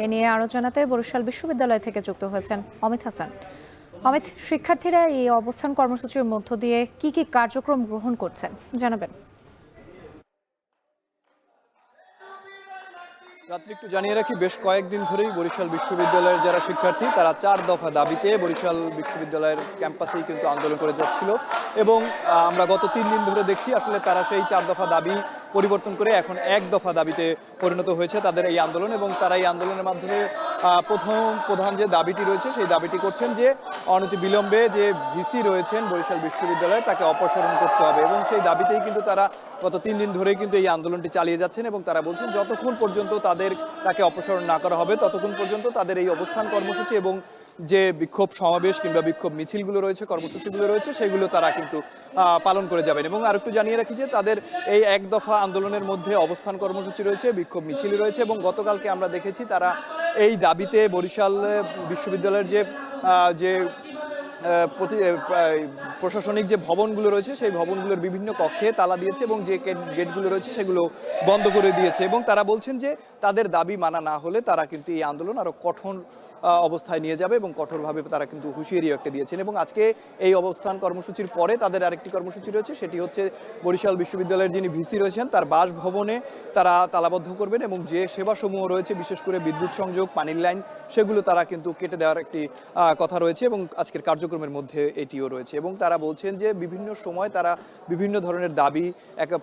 এ নিয়ে আরো জানাতে বরিশাল বিশ্ববিদ্যালয় থেকে যুক্ত হয়েছেন অমিত হাসান। অমিত, শিক্ষার্থীরা এই অবস্থান কর্মসূচির মধ্য দিয়ে কি কি কার্যক্রম গ্রহণ করছেন জানাবেন? রাত্রি একটু জানিয়ে রাখি, বেশ কয়েকদিন ধরেই বরিশাল বিশ্ববিদ্যালয়ের যারা শিক্ষার্থী তারা 4 দফা দাবিতে বরিশাল বিশ্ববিদ্যালয়ের ক্যাম্পাসেই কিন্তু আন্দোলন করে যাচ্ছিল। এবং আমরা গত 3 দিন ধরে দেখছি আসলে তারা সেই 4 দফা দাবি পরিবর্তন করে এখন 1 দফা দাবিতে পরিণত হয়েছে তাদের এই আন্দোলন। এবং তারা এই আন্দোলনের মাধ্যমে প্রধান যে দাবিটি রয়েছে সেই দাবিটি করছেন যে অনতিবিলম্বে যে ভিসি রয়েছেন বরিশাল বিশ্ববিদ্যালয়ে তাকে অপসারণ করতে হবে। এবং সেই দাবিতেই কিন্তু তারা গত 3 দিন ধরেই কিন্তু এই আন্দোলনটি চালিয়ে যাচ্ছেন। এবং তারা বলছেন যতক্ষণ পর্যন্ত তাকে অপসারণ না করা হবে ততক্ষণ পর্যন্ত তাদের এই অবস্থান কর্মসূচি এবং যে বিক্ষোভ সমাবেশ কিংবা বিক্ষোভ মিছিলগুলো রয়েছে, কর্মসূচিগুলো রয়েছে, সেগুলো তারা কিন্তু পালন করে যাবেন। এবং আরেকটু জানিয়ে রাখি যে তাদের এই 1 দফা আন্দোলনের মধ্যে অবস্থান কর্মসূচি রয়েছে, বিক্ষোভ মিছিল রয়েছে। এবং গতকালকে আমরা দেখেছি তারা এই দাবিতে বরিশাল বিশ্ববিদ্যালয়ের যে প্রশাসনিক যে ভবনগুলো রয়েছে সেই ভবনগুলোর বিভিন্ন কক্ষে তালা দিয়েছে এবং যে গেটগুলো রয়েছে সেগুলো বন্ধ করে দিয়েছে। এবং তারা বলছেন যে তাদের দাবি মানা না হলে তারা কিন্তু এই আন্দোলন আরো কঠোর অবস্থায় নিয়ে যাবে এবং কঠোরভাবে তারা কিন্তু হুঁশিয়ারিও একটা দিয়েছেন। এবং আজকে এই অবস্থান কর্মসূচির পরে তাদের আরেকটি কর্মসূচি রয়েছে, সেটি হচ্ছে বরিশাল বিশ্ববিদ্যালয়ের যিনি ভিসি রয়েছেন তার বাসভবনে তারা তালাবদ্ধ করবেন এবং যে সেবাসমূহ রয়েছে বিশেষ করে বিদ্যুৎ সংযোগ, পানির লাইন, সেগুলো তারা কিন্তু কেটে দেওয়ার একটি কথা রয়েছে এবং আজকের কার্যক্রমের মধ্যে এটিও রয়েছে। এবং তারা বলছেন যে বিভিন্ন সময় তারা বিভিন্ন ধরনের দাবি,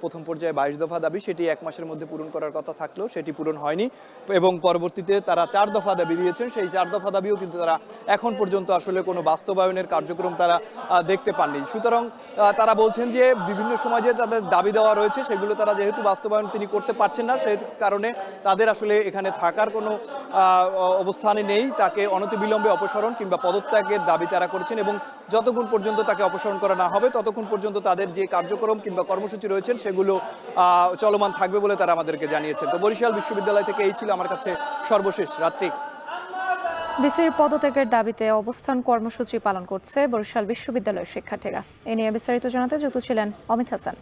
প্রথম পর্যায়ে 22 দফা দাবি, সেটি 1 মাসের মধ্যে পূরণ করার কথা থাকলেও সেটি পূরণ হয়নি। এবং পরবর্তীতে তারা 4 দফা দাবি দিয়েছেন, সেই 4 দফা দাবিও কিন্তু তারা এখন পর্যন্ত আসলে কোনো বাস্তবায়নের কার্যক্রম তারা দেখতে পাননি। সুতরাং তারা বলছেন যে বিভিন্ন সময় যে তাদের দাবি দেওয়া রয়েছে সেগুলো তারা যেহেতু বাস্তবায়ন তিনি করতে পারছেন না, সেই কারণে তাদের আসলে এখানে থাকার কোনো অবস্থানে নেই। তাকে অনতিবিলম্বে অপসারণ কিংবা পদত্যাগের দাবি তারা করেছেন এবং যতক্ষণ পর্যন্ত তাকে অপসারণ করা না হবে ততক্ষণ পর্যন্ত তাদের যে কার্যক্রম কিংবা কর্মসূচি রয়েছেন সেগুলো চলমান থাকবে বলে তারা আমাদেরকে জানিয়েছেন। তো বরিশাল বিশ্ববিদ্যালয় থেকে এই ছিল আমার কাছে সর্বশেষ। রাত্রি, ভিসির পদত্যাগের দাবিতে অবস্থান কর্মসূচি পালন করছে বরিশাল বিশ্ববিদ্যালয়ের শিক্ষার্থীরা। এ নিয়ে বিস্তারিত জানাতে যুক্ত ছিলেন অমিত হাসান।